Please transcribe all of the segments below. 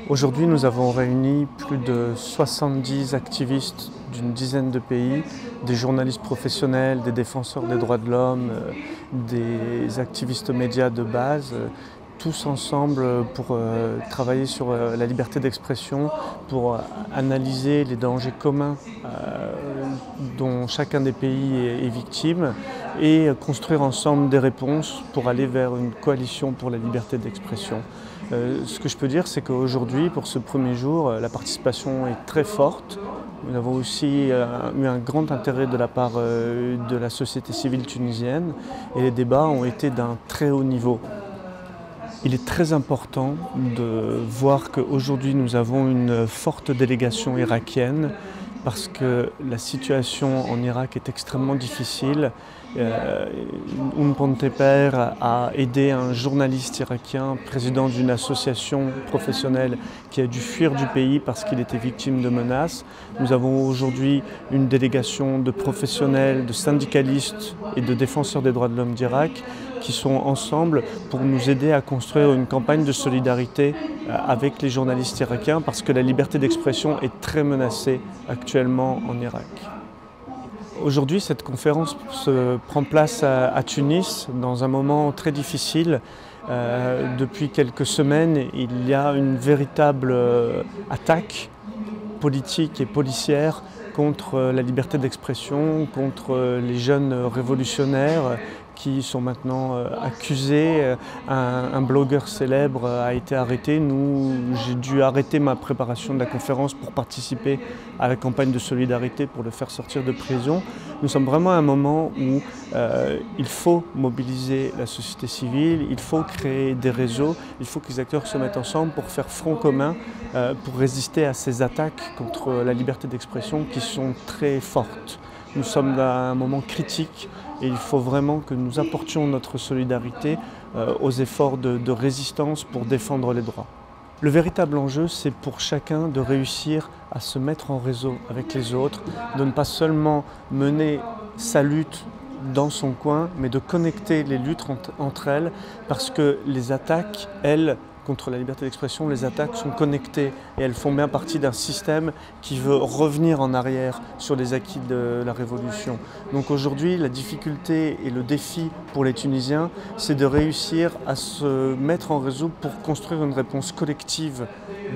Aujourd'hui, nous avons réuni plus de 70 activistes d'une dizaine de pays, des journalistes professionnels, des défenseurs des droits de l'homme, des activistes médias de base, tous ensemble pour travailler sur la liberté d'expression, pour analyser les dangers communs dont chacun des pays est victime et construire ensemble des réponses pour aller vers une coalition pour la liberté d'expression. Ce que je peux dire, c'est qu'aujourd'hui, pour ce premier jour, la participation est très forte. Nous avons aussi eu un grand intérêt de la part de la société civile tunisienne et les débats ont été d'un très haut niveau. Il est très important de voir qu'aujourd'hui nous avons une forte délégation irakienne parce que la situation en Irak est extrêmement difficile. Ponteper a aidé un journaliste irakien, président d'une association professionnelle qui a dû fuir du pays parce qu'il était victime de menaces. Nous avons aujourd'hui une délégation de professionnels, de syndicalistes et de défenseurs des droits de l'homme d'Irak qui sont ensemble pour nous aider à construire une campagne de solidarité avec les journalistes irakiens parce que la liberté d'expression est très menacée actuellement en Irak. Aujourd'hui, cette conférence se prend place à Tunis dans un moment très difficile. Depuis quelques semaines, il y a une véritable attaque politique et policière contre la liberté d'expression, contre les jeunes révolutionnaires qui sont maintenant accusés. Un blogueur célèbre a été arrêté. J'ai dû arrêter ma préparation de la conférence pour participer à la campagne de solidarité pour le faire sortir de prison. Nous sommes vraiment à un moment où il faut mobiliser la société civile, il faut créer des réseaux, il faut que les acteurs se mettent ensemble pour faire front commun, pour résister à ces attaques contre la liberté d'expression qui sont très fortes. Nous sommes à un moment critique et il faut vraiment que nous apportions notre solidarité aux efforts de résistance pour défendre les droits. Le véritable enjeu, c'est pour chacun de réussir à se mettre en réseau avec les autres, de ne pas seulement mener sa lutte dans son coin, mais de connecter les luttes entre elles, parce que les attaques, elles, contre la liberté d'expression, les attaques sont connectées et elles font bien partie d'un système qui veut revenir en arrière sur les acquis de la révolution. Donc aujourd'hui, la difficulté et le défi pour les Tunisiens, c'est de réussir à se mettre en réseau pour construire une réponse collective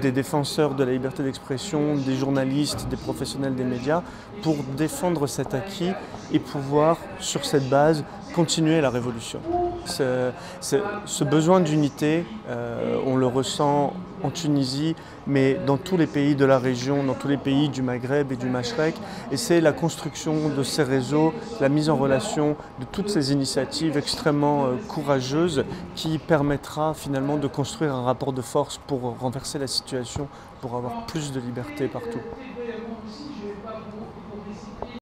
des défenseurs de la liberté d'expression, des journalistes, des professionnels des médias, pour défendre cet acquis et pouvoir, sur cette base, continuer la révolution. Ce besoin d'unité, on le ressent en Tunisie, mais dans tous les pays de la région, dans tous les pays du Maghreb et du Machrek. Et c'est la construction de ces réseaux, la mise en relation de toutes ces initiatives extrêmement courageuses qui permettra finalement de construire un rapport de force pour renverser la situation, pour avoir plus de liberté partout.